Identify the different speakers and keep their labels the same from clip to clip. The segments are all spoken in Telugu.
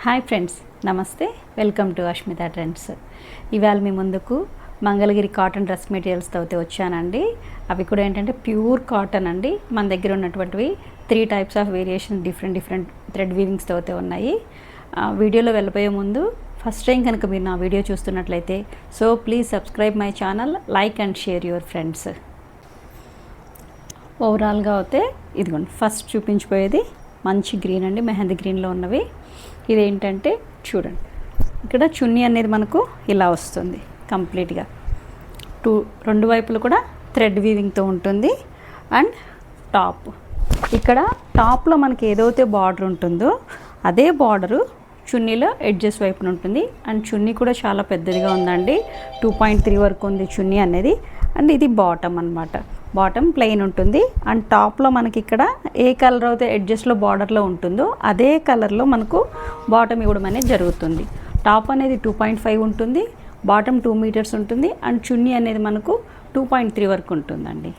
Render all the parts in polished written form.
Speaker 1: హాయ్ ఫ్రెండ్స్, నమస్తే. Welcome to Ashmita trends. ఇవాళ మీ ముందుకు మంగళగిరి కాటన్ డ్రెస్ మెటీరియల్స్తో అయితే వచ్చానండి. అవి కూడా ఏంటంటే ప్యూర్ కాటన్ అండి. మన దగ్గర ఉన్నటువంటివి 3 types of variation different thread వీవింగ్స్తో అయితే ఉన్నాయి. వీడియోలో వెళ్ళిపోయే ముందు ఫస్ట్ టైం కనుక మీరు నా వీడియో చూస్తున్నట్లయితే so please subscribe my channel, like and share your friends. ఓవరాల్గా అయితే ఇదిగోండి, ఫస్ట్ చూపించిపోయేది మంచి గ్రీన్ అండి, మెహందీ గ్రీన్లో ఉన్నవి. ఇదేంటంటే చూడండి, ఇక్కడ చున్నీ అనేది మనకు ఇలా వస్తుంది కంప్లీట్గా. రెండు వైపులు కూడా థ్రెడ్ వీవింగ్తో ఉంటుంది. అండ్ టాప్, ఇక్కడ టాప్లో మనకి ఏదైతే బార్డర్ ఉంటుందో అదే బార్డరు చున్నీలో ఎడ్జెస్ వైపున ఉంటుంది. అండ్ చున్నీ కూడా చాలా పెద్దదిగా ఉందండి, 2.3 వరకు ఉంది చున్నీ అనేది. అండ్ ఇది బాటమ్ అన్నమాట, బాటమ్ ప్లెయిన్ ఉంటుంది. అండ్ టాప్లో మనకి ఇక్కడ ఏ కలర్ అయితే ఎడ్జెస్లో బార్డర్లో ఉంటుందో అదే కలర్లో మనకు బాటమ్ ఇవ్వడం అనేది జరుగుతుంది. టాప్ అనేది 2.5 ఉంటుంది, బాటమ్ 2 మీటర్స్ ఉంటుంది. అండ్ చున్నీ అనేది మనకు 2.3 వరకు ఉంటుందండి.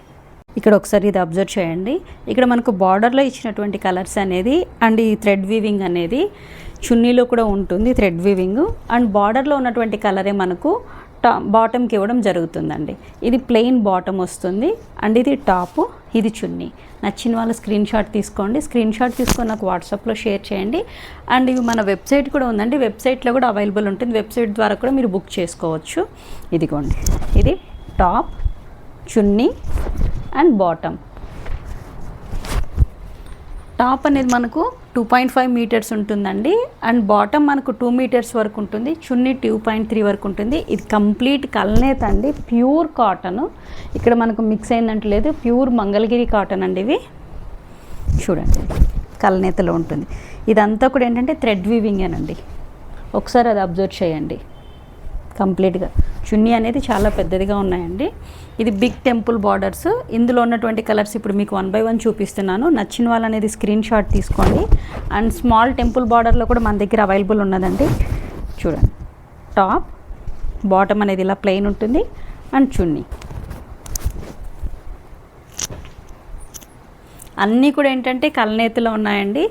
Speaker 1: ఇక్కడ ఒకసారి ఇది అబ్జర్వ్ చేయండి. ఇక్కడ మనకు బార్డర్లో ఇచ్చినటువంటి కలర్స్ అనేది అండ్ ఈ థ్రెడ్ వీవింగ్ అనేది చున్నీలో కూడా ఉంటుంది థ్రెడ్ వీవింగ్. అండ్ బార్డర్లో ఉన్నటువంటి కలరే మనకు బాటమ్కి ఇవ్వడం జరుగుతుందండి. ఇది ప్లెయిన్ బాటమ్ వస్తుంది. అండ్ ఇది టాప్, ఇది చున్నీ. నచ్చిన వాళ్ళు స్క్రీన్ షాట్ తీసుకోండి. స్క్రీన్ షాట్ తీసుకొని నాకు వాట్సాప్లో షేర్ చేయండి. అండ్ ఇవి మన వెబ్సైట్ కూడా ఉందండి, వెబ్సైట్లో కూడా అవైలబుల్ ఉంటుంది. వెబ్సైట్ ద్వారా కూడా మీరు బుక్ చేసుకోవచ్చు. ఇదిగోండి, ఇది top, chunni and bottom. Top అనేది మనకు 2.5 మీటర్స్ ఉంటుందండి. అండ్ బాటమ్ మనకు 2 మీటర్స్ వరకు ఉంటుంది, చున్నీ 2.3 వరకు ఉంటుంది. ఇది కంప్లీట్ కల్నేత అండి, ప్యూర్ కాటన్. ఇక్కడ మనకు మిక్స్ అయిందంటే లేదు, ప్యూర్ మంగళగిరి కాటన్ అండి. ఇవి చూడండి, కల్నేతలో ఉంటుంది. ఇదంతా కూడా ఏంటంటే థ్రెడ్ వీవింగేనండి. ఒకసారి అది అబ్జర్వ్ చేయండి కంప్లీట్గా. చున్నీ అనేది చాలా పెద్దదిగా ఉన్నాయండి. ఇది బిగ్ టెంపుల్ బార్డర్స్. ఇందులో ఉన్నటువంటి కలర్స్ ఇప్పుడు మీకు 1 by 1 చూపిస్తున్నాను. నచ్చిన వాళ్ళు అనేది స్క్రీన్ షాట్ తీసుకోండి. అండ్ స్మాల్ టెంపుల్ బార్డర్లో కూడా మన దగ్గర అవైలబుల్ ఉన్నదండి. చూడండి, టాప్, బాటమ్ అనేది ఇలా ప్లెయిన్ ఉంటుంది. అండ్ చున్నీ అన్నీ కూడా ఏంటంటే కల్నేతలో ఉన్నాయండి,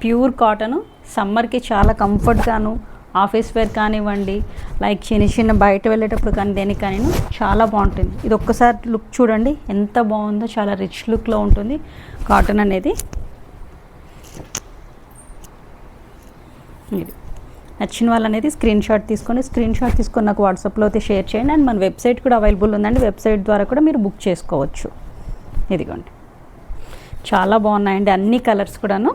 Speaker 1: ప్యూర్ కాటను. సమ్మర్కి చాలా కంఫర్ట్గాను, ఆఫీస్ వేర్ కానివ్వండి, లైక్ చిన్న బయట వెళ్ళేటప్పుడు కానీ దేనికి కానీ చాలా బాగుంటుంది. ఇది ఒక్కసారి లుక్ చూడండి ఎంత బాగుందో, చాలా రిచ్ లుక్లో ఉంటుంది కాటన్ అనేది. ఇది నచ్చిన వాళ్ళు అనేది స్క్రీన్ షాట్ తీసుకొని నాకు వాట్సాప్లో అయితే షేర్ చేయండి. అండ్ మన వెబ్సైట్ కూడా అవైలబుల్ ఉందండి, వెబ్సైట్ ద్వారా కూడా మీరు బుక్ చేసుకోవచ్చు. ఇదిగోండి, చాలా బాగున్నాయండి అన్ని కలర్స్ కూడాను.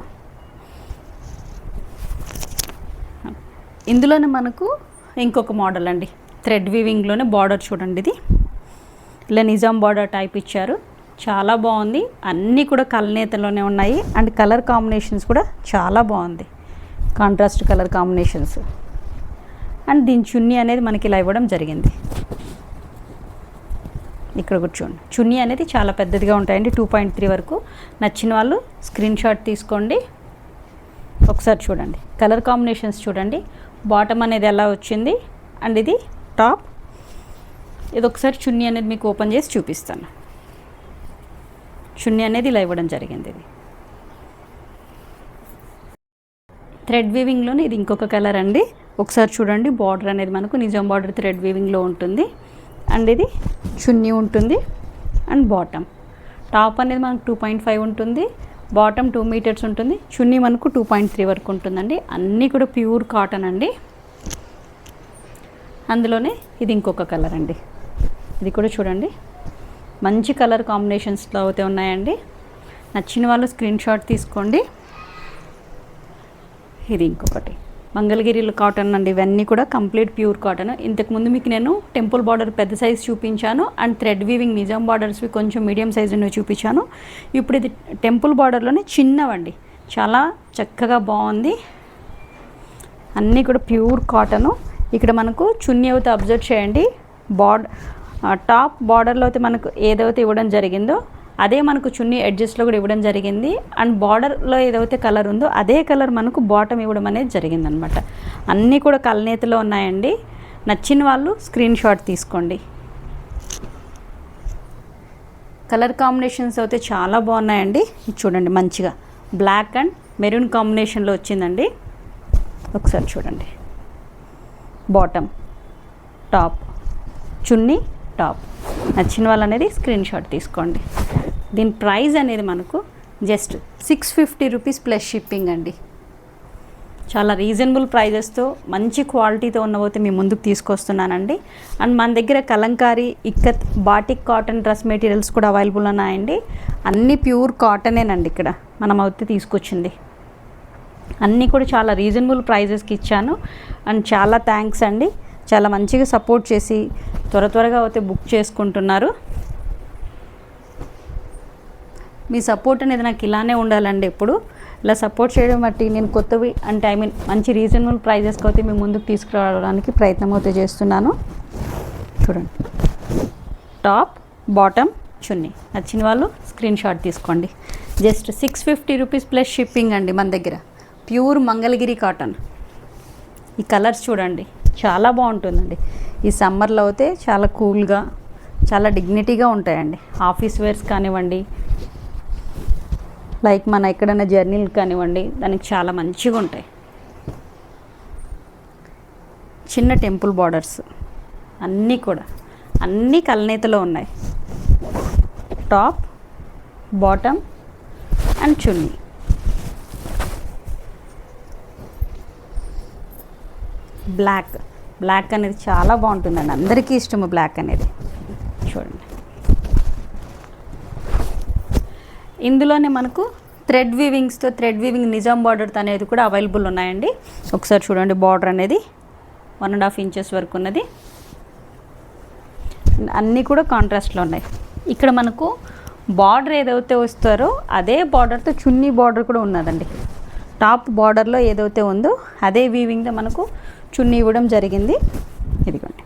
Speaker 1: ఇందులోనే మనకు ఇంకొక మోడల్ అండి, థ్రెడ్ వీవింగ్లోనే బార్డర్ చూడండి. ఇది ఇలా నిజాం బార్డర్ టైప్ ఇచ్చారు, చాలా బాగుంది. అన్నీ కూడా కల్నేతలోనే ఉన్నాయి. అండ్ కలర్ కాంబినేషన్స్ కూడా చాలా బాగుంది, కాంట్రాస్ట్ కలర్ కాంబినేషన్స్. అండ్ దీని చున్నీ అనేది మనకి ఇలా ఇవ్వడం జరిగింది. ఇక్కడ కూర్చోండి, చున్నీ అనేది చాలా పెద్దదిగా ఉంటాయండి, 2.3 వరకు. నచ్చిన వాళ్ళు స్క్రీన్ షాట్ తీసుకోండి. ఒకసారి చూడండి కలర్ కాంబినేషన్స్ చూడండి. బాటమ్ అనేది ఎలా వచ్చింది. అండ్ ఇది టాప్. ఇది ఒకసారి చున్నీ అనేది మీకు ఓపెన్ చేసి చూపిస్తాను. చున్నీ అనేది ఇలా ఇవ్వడం జరిగింది. ఇది థ్రెడ్ వీవింగ్లోనే ఇది ఇంకొక కలర్ అండి. ఒకసారి చూడండి, బార్డర్ అనేది మనకు నిజాం బార్డర్ థ్రెడ్ వీవింగ్లో ఉంటుంది. అండ్ ఇది చున్నీ ఉంటుంది. అండ్ బాటమ్, టాప్ అనేది మనకు 2.5 ఉంటుంది, బాటమ్ 2 మీటర్స్ ఉంటుంది, చున్నీ మనకు 2.3 వరకు ఉంటుందండి. అన్నీ కూడా ప్యూర్ కాటన్ అండి. అందులోనే ఇది ఇంకొక కలర్ అండి. ఇది కూడా చూడండి, మంచి కలర్ కాంబినేషన్స్లో అయితే ఉన్నాయండి. నచ్చిన వాళ్ళు స్క్రీన్ షాట్ తీసుకోండి. ఇది ఇంకొకటి మంగళగిరిలో కాటన్ అండి. ఇవన్నీ కూడా కంప్లీట్ ప్యూర్ కాటన్. ఇంతకుముందు మీకు నేను టెంపుల్ బార్డర్ పెద్ద సైజ్ చూపించాను. అండ్ థ్రెడ్ వీవింగ్ నిజాం బార్డర్స్వి కొంచెం మీడియం సైజు చూపించాను. ఇప్పుడు ఇది టెంపుల్ బార్డర్లోనే చిన్నవండి, చాలా చక్కగా బాగుంది. అన్నీ కూడా ప్యూర్ కాటను. ఇక్కడ మనకు చున్నీ అయితే అబ్జర్వ్ చేయండి. టాప్ బార్డర్లో అయితే మనకు ఏదైతే ఇవ్వడం జరిగిందో అదే మనకు చున్నీ ఎడ్జెస్లో కూడా ఇవ్వడం జరిగింది. అండ్ బార్డర్లో ఏదైతే కలర్ ఉందో అదే కలర్ మనకు బాటమ్ ఇవ్వడం అనేది జరిగిందనమాట. అన్నీ కూడా కల్నేతలో ఉన్నాయండి. నచ్చిన వాళ్ళు స్క్రీన్ షాట్ తీసుకోండి. కలర్ కాంబినేషన్స్ అయితే చాలా బాగున్నాయండి. చూడండి, మంచిగా బ్లాక్ అండ్ మెరూన్ కాంబినేషన్లో వచ్చిందండి. ఒకసారి చూడండి, బాటమ్, టాప్, చున్నీ, టాప్. నచ్చిన వాళ్ళు అనేది స్క్రీన్ షాట్ తీసుకోండి. దీని ప్రైస్ అనేది మనకు జస్ట్ 650 రూపీస్ ప్లస్ షిప్పింగ్ అండి. చాలా రీజనబుల్ ప్రైజెస్తో మంచి క్వాలిటీతో ఉన్నవైతే మీ ముందుకు తీసుకొస్తున్నానండి. అండ్ మన దగ్గర Kalamkari, ikat, batik cotton dress materials కూడా అవైలబుల్ ఉన్నాయండి. అన్నీ ప్యూర్ కాటనేనండి ఇక్కడ మనం అయితే తీసుకొచ్చింది. అన్నీ కూడా చాలా రీజనబుల్ ప్రైజెస్కి ఇచ్చాను. అండ్ చాలా థ్యాంక్స్ అండి, చాలా మంచిగా సపోర్ట్ చేసి త్వరగా అయితే బుక్ చేసుకుంటున్నారు. మీ సపోర్ట్ అనేది నాకు ఇలానే ఉండాలండి. ఎప్పుడు ఇలా సపోర్ట్ చేయడం బట్టి నేను కొత్తవి అంటే మంచి రీజనబుల్ ప్రైజెస్కి అయితే మీ ముందుకు తీసుకురావడానికి ప్రయత్నం అయితే చేస్తున్నాను. చూడండి, టాప్, బాటమ్, చున్నీ. నచ్చిన వాళ్ళు స్క్రీన్ షాట్ తీసుకోండి. జస్ట్ 650 రూపీస్ ప్లస్ షిప్పింగ్ అండి. మన దగ్గర ప్యూర్ మంగళగిరి కాటన్. ఈ కలర్స్ చూడండి, చాలా బాగుంటుందండి. ఈ సమ్మర్లో అయితే చాలా కూల్గా, చాలా డిగ్నిటీగా ఉంటాయండి. ఆఫీస్ వేర్స్ కానివ్వండి, లైక్ మన ఎక్కడైనా జర్నీలు కానివ్వండి, దానికి చాలా మంచిగా ఉంటాయి. చిన్న టెంపుల్ బార్డర్స్ అన్నీ కూడా అన్నీ కలనేతలో ఉన్నాయి. Top, bottom and chunni. Black అనేది చాలా బాగుంటుందండి, అందరికీ ఇష్టము బ్లాక్ అనేది. చూడండి, ఇందులోనే మనకు థ్రెడ్ వీవింగ్ నిజాం బార్డర్ అనేది కూడా అవైలబుల్ ఉన్నాయండి. ఒకసారి చూడండి, బార్డర్ అనేది 1.5 ఇంచెస్ వరకు ఉన్నది. అన్నీ కూడా కాంట్రాస్ట్లో ఉన్నాయి. ఇక్కడ మనకు బార్డర్ ఏదైతే వస్తారో అదే బార్డర్తో చున్నీ బార్డర్ కూడా ఉన్నదండి. టాప్ బార్డర్లో ఏదైతే ఉందో అదే వీవింగ్తో మనకు చున్నీ ఇవ్వడం జరిగింది. ఇదిగోండి,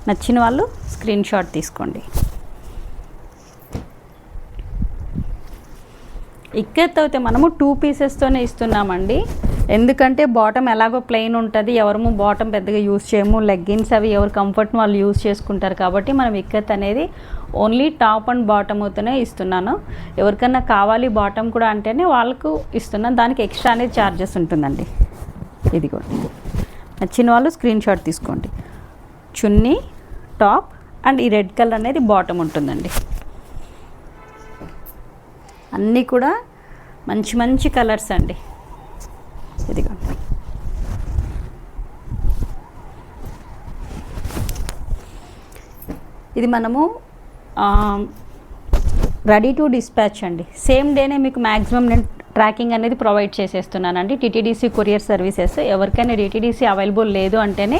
Speaker 1: నచ్చిన వాళ్ళు స్క్రీన్ షాట్ తీసుకోండి. ఇక్కత్ అయితే మనము 2 పీసెస్తోనే ఇస్తున్నామండి. ఎందుకంటే బాటమ్ ఎలాగో ప్లెయిన్ ఉంటుంది, ఎవరము బాటమ్ పెద్దగా యూజ్ చేయము. లెగ్గిన్స్ అవి ఎవరు కంఫర్ట్ని వాళ్ళు యూజ్ చేసుకుంటారు. కాబట్టి మనం ఇక్కత్ అనేది ఓన్లీ టాప్ అండ్ బాటమ్ అవుతూనే ఇస్తున్నాను. ఎవరికన్నా కావాలి బాటమ్ కూడా అంటేనే వాళ్ళకు ఇస్తున్నాను. దానికి ఎక్స్ట్రా అనేది ఛార్జెస్ ఉంటుందండి. ఇదిగోండి, నచ్చిన వాళ్ళు స్క్రీన్ షాట్ తీసుకోండి. చున్నీ, టాప్ అండ్ ఈ రెడ్ కలర్ అనేది బాటమ్ ఉంటుందండి. అన్నీ కూడా మంచి కలర్స్ అండి. ఇదిగోండి, ఇది మనము రెడీ టు డిస్పాచ్ అండి. సేమ్ డేనే మీకు మ్యాక్సిమం నేను ట్రాకింగ్ అనేది ప్రొవైడ్ చేసేస్తున్నానండి. TTDC courier services. ఎవరికైనా టీటీడీసీ అవైలబుల్ లేదు అంటేనే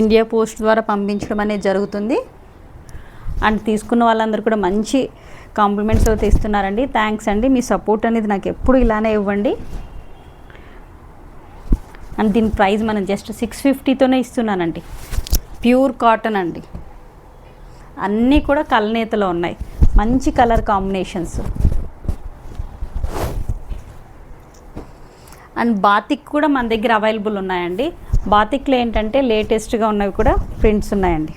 Speaker 1: ఇండియా పోస్ట్ ద్వారా పంపించడం అనేది జరుగుతుంది. అండ్ తీసుకున్న వాళ్ళందరూ కూడా మంచి కాంప్లిమెంట్స్ అయితే ఇస్తున్నారండి. థ్యాంక్స్ అండి. మీ సపోర్ట్ అనేది నాకు ఎప్పుడు ఇలానే ఇవ్వండి. అండ్ దీని ప్రైస్ మనం జస్ట్ 650తోనే ఇస్తున్నానండి. ప్యూర్ కాటన్ అండి. అన్నీ కూడా కలనేతలో ఉన్నాయి, మంచి కలర్ కాంబినేషన్స్. అండ్ బాతిక్ కూడా మన దగ్గర అవైలబుల్ ఉన్నాయండి. బాతిక్లో ఏంటంటే లేటెస్ట్గా ఉన్నవి కూడా ప్రింట్స్ ఉన్నాయండి.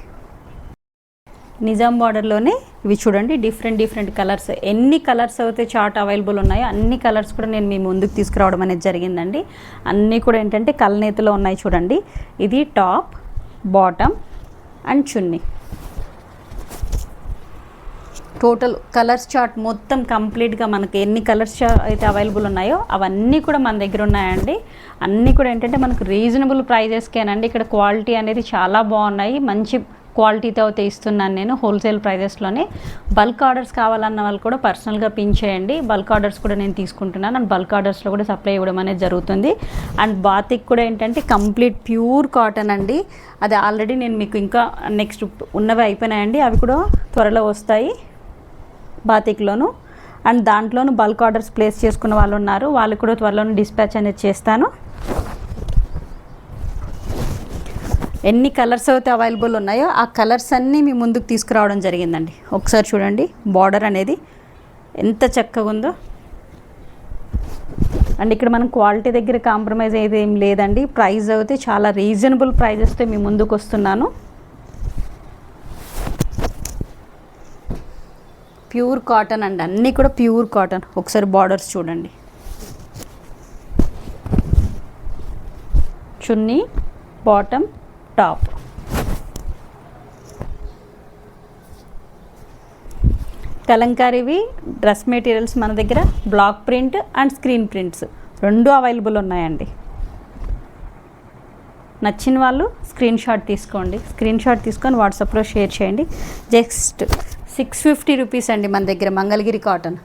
Speaker 1: నిజాం బార్డర్లోనే ఇవి చూడండి, డిఫరెంట్ కలర్స్. ఎన్ని కలర్స్ అయితే చార్ట్ అవైలబుల్ ఉన్నాయో అన్ని కలర్స్ కూడా నేను మీ ముందుకు తీసుకురావడం అనేది జరిగిందండి. అన్నీ కూడా ఏంటంటే కలనేతలో ఉన్నాయి. చూడండి, ఇది top, bottom and chunni. Total colours chart మొత్తం కంప్లీట్గా మనకి ఎన్ని కలర్స్ అయితే అవైలబుల్ ఉన్నాయో అవన్నీ కూడా మన దగ్గర ఉన్నాయండి. అన్నీ కూడా ఏంటంటే మనకు రీజనబుల్ ప్రైజెస్కేనండి. ఇక్కడ క్వాలిటీ అనేది చాలా బాగున్నాయి, మంచి క్వాలిటీతో అయితే ఇస్తున్నాను నేను హోల్సేల్ ప్రైజెస్లోనే. బల్క్ ఆర్డర్స్ కావాలన్న వాళ్ళు కూడా పర్సనల్గా పిన్ చేయండి. బల్క్ ఆర్డర్స్ కూడా నేను తీసుకుంటున్నాను. అండ్ బల్క్ ఆర్డర్స్లో కూడా సప్లై ఇవ్వడం అనేది జరుగుతుంది. అండ్ బాతిక్ కూడా ఏంటంటే కంప్లీట్ ప్యూర్ కాటన్ అండి. అది ఆల్రెడీ నేను మీకు ఇంకా నెక్స్ట్ ఉన్నవి అయిపోయినాయండి, అవి కూడా త్వరలో వస్తాయి బాతిక్లోను. అండ్ దాంట్లోనూ బల్క్ ఆర్డర్స్ ప్లేస్ చేసుకున్న వాళ్ళు ఉన్నారు, వాళ్ళు కూడా త్వరలోనే డిస్పాచ్ అనేది చేస్తాను. ఎన్ని కలర్స్ అయితే అవైలబుల్ ఉన్నాయో ఆ కలర్స్ అన్నీ మీ ముందుకు తీసుకురావడం జరిగిందండి. ఒకసారి చూడండి, బార్డర్ అనేది ఎంత చక్కగా ఉందో. అండ్ ఇక్కడ మనం క్వాలిటీ దగ్గర కాంప్రమైజ్ అయితే ఏం లేదండి. ప్రైస్ అయితే చాలా రీజనబుల్ ప్రైజెస్తో మీ ముందుకు వస్తున్నాను. ప్యూర్ కాటన్ అండి, అన్నీ కూడా ప్యూర్ కాటన్. ఒకసారి బార్డర్స్ చూడండి, చున్నీ, బాటమ్, టాప్. కలంకారీవి డ్రెస్ మెటీరియల్స్ మన దగ్గర block print and screen prints రెండు అవైలబుల్ ఉన్నాయండి. నచ్చిన వాళ్ళు స్క్రీన్ షాట్ తీసుకోండి. స్క్రీన్ షాట్ తీసుకొని వాట్సాప్లో షేర్ చేయండి. జస్ట్ 650 రూపీస్ అండి మన దగ్గర మంగళగిరి కాటన్.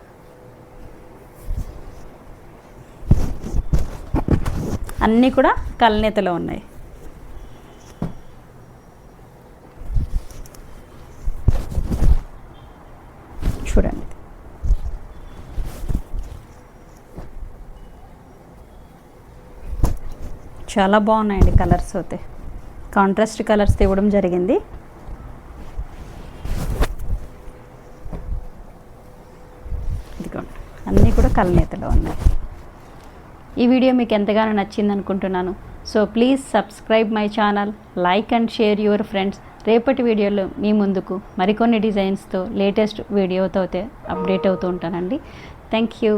Speaker 1: అన్నీ కూడా కల్నేతలో ఉన్నాయి. చూడండి, చాలా బాగున్నాయండి కలర్స్. అయితే కాంట్రాస్ట్ కలర్స్ ఇవ్వడం జరిగింది. ఇదిగోండి, అన్నీ కూడా కల్నేతలో ఉన్నాయి. ఈ వీడియో మీకు ఎంతగానో నచ్చింది అనుకుంటున్నాను. So please subscribe my channel, like and share your friends. రేపటి వీడియోలో మీ ముందుకు మరికొన్ని డిజైన్స్తో లేటెస్ట్ వీడియోతో అయితే అప్డేట్ అవుతూ ఉంటానండి. Thank you.